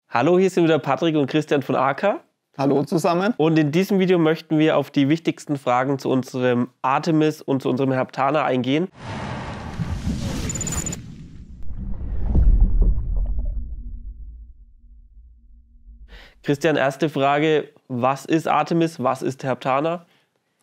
Hallo, hier sind wieder Patrick und Christian von AKA. Hallo zusammen. Und in diesem Video möchten wir auf die wichtigsten Fragen zu unserem Artemis und zu unserem Herptana eingehen. Christian, erste Frage, was ist Artemis, was ist Herptana?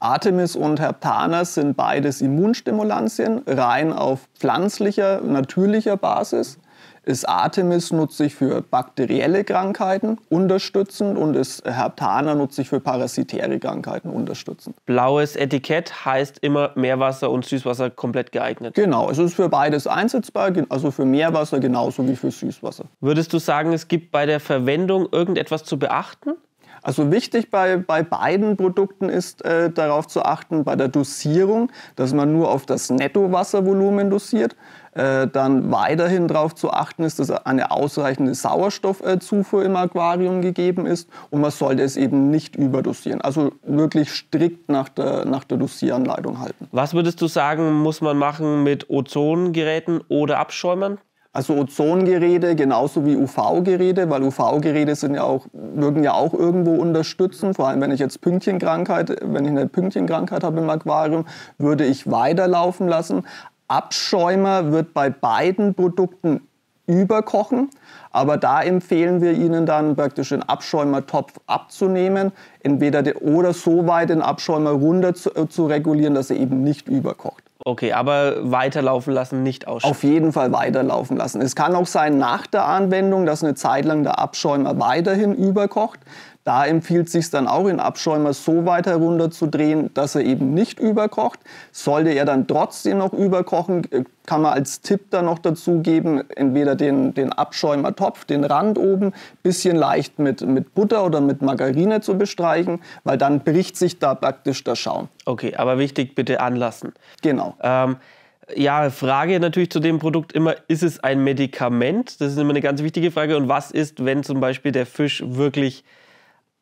Artemis und Herptana sind beides Immunstimulantien, rein auf pflanzlicher, natürlicher Basis. Das Artemis nutze ich für bakterielle Krankheiten unterstützend und das Herptana nutze ich für parasitäre Krankheiten unterstützend. Blaues Etikett heißt immer Meerwasser und Süßwasser komplett geeignet. Genau, es ist für beides einsetzbar, also für Meerwasser genauso wie für Süßwasser. Würdest du sagen, es gibt bei der Verwendung irgendetwas zu beachten? Also wichtig bei beiden Produkten ist darauf zu achten, bei der Dosierung, dass man nur auf das Nettowasservolumen dosiert. Dann weiterhin darauf zu achten ist, dass eine ausreichende Sauerstoffzufuhr im Aquarium gegeben ist und man sollte es eben nicht überdosieren. Also wirklich strikt nach der Dosieranleitung halten. Was würdest du sagen, muss man machen mit Ozongeräten oder Abschäumern? Also Ozongeräte genauso wie UV-Geräte, weil UV-Geräte wirken ja auch irgendwo unterstützen. Vor allem wenn ich jetzt eine Pünktchenkrankheit habe im Aquarium, würde ich weiterlaufen lassen. Abschäumer wird bei beiden Produkten überkochen, aber da empfehlen wir Ihnen dann praktisch den Abschäumertopf abzunehmen, oder so weit den Abschäumer runter zu regulieren, dass er eben nicht überkocht. Okay, aber weiterlaufen lassen, nicht ausschütten. Auf jeden Fall weiterlaufen lassen. Es kann auch sein nach der Anwendung, dass eine Zeit lang der Abschäumer weiterhin überkocht. Da empfiehlt es sich dann auch, den Abschäumer so weit herunterzudrehen, dass er eben nicht überkocht. Sollte er dann trotzdem noch überkochen, kann man als Tipp dann noch dazu geben, entweder den Abschäumertopf, den Rand oben, bisschen leicht mit Butter oder mit Margarine zu bestreichen, weil dann bricht sich da praktisch der Schaum. Okay, aber wichtig, bitte anlassen. Genau. Ja, Frage natürlich zu dem Produkt immer, ist es ein Medikament? Das ist immer eine ganz wichtige Frage. Und was ist, wenn zum Beispiel der Fisch wirklich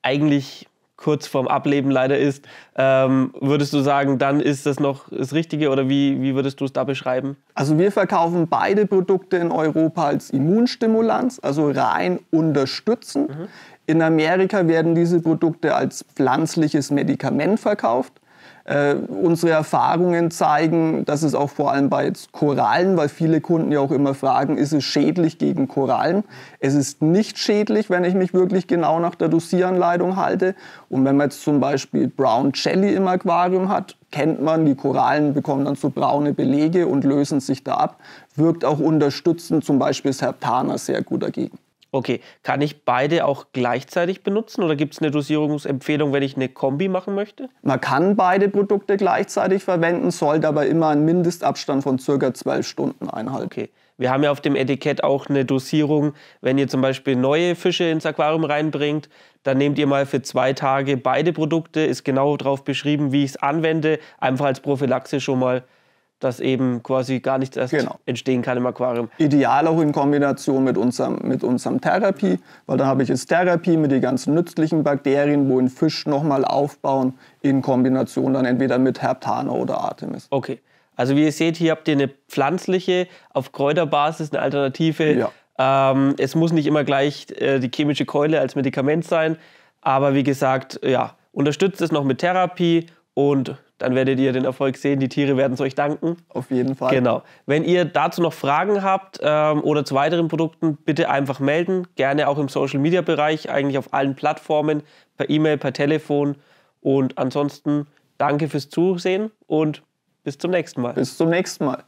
eigentlich kurz vorm Ableben leider ist, würdest du sagen, dann ist das noch das Richtige oder wie würdest du es da beschreiben? Also wir verkaufen beide Produkte in Europa als Immunstimulanz, also rein unterstützend. In Amerika werden diese Produkte als pflanzliches Medikament verkauft. Unsere Erfahrungen zeigen, dass es auch vor allem bei Korallen, weil viele Kunden ja auch immer fragen, ist es schädlich gegen Korallen? Es ist nicht schädlich, wenn ich mich wirklich genau nach der Dosieranleitung halte. Und wenn man jetzt zum Beispiel Brown Jelly im Aquarium hat, kennt man, die Korallen bekommen dann so braune Belege und lösen sich da ab. Wirkt auch unterstützend, zum Beispiel das Herptana sehr gut dagegen. Okay, kann ich beide auch gleichzeitig benutzen oder gibt es eine Dosierungsempfehlung, wenn ich eine Kombi machen möchte? Man kann beide Produkte gleichzeitig verwenden, sollte aber immer einen Mindestabstand von ca. 12 Stunden einhalten. Okay, wir haben ja auf dem Etikett auch eine Dosierung, wenn ihr zum Beispiel neue Fische ins Aquarium reinbringt, dann nehmt ihr mal für 2 Tage beide Produkte, ist genau drauf beschrieben, wie ich es anwende, einfach als Prophylaxe schon mal, dass eben quasi gar nichts erst entstehen kann im Aquarium. Ideal auch in Kombination mit unserem Therapie, weil dann habe ich jetzt Therapie mit den ganzen nützlichen Bakterien, wo ein Fisch nochmal aufbauen, in Kombination dann entweder mit Herptana oder Artemis. Okay, also wie ihr seht, hier habt ihr eine pflanzliche, auf Kräuterbasis, eine Alternative. Ja. Es muss nicht immer gleich die chemische Keule als Medikament sein, aber wie gesagt, ja, unterstützt es noch mit Therapie und dann werdet ihr den Erfolg sehen. Die Tiere werden es euch danken. Auf jeden Fall. Genau. Wenn ihr dazu noch Fragen habt oder zu weiteren Produkten, bitte einfach melden. Gerne auch im Social-Media-Bereich, eigentlich auf allen Plattformen, per E-Mail, per Telefon. Und ansonsten danke fürs Zusehen und bis zum nächsten Mal. Bis zum nächsten Mal.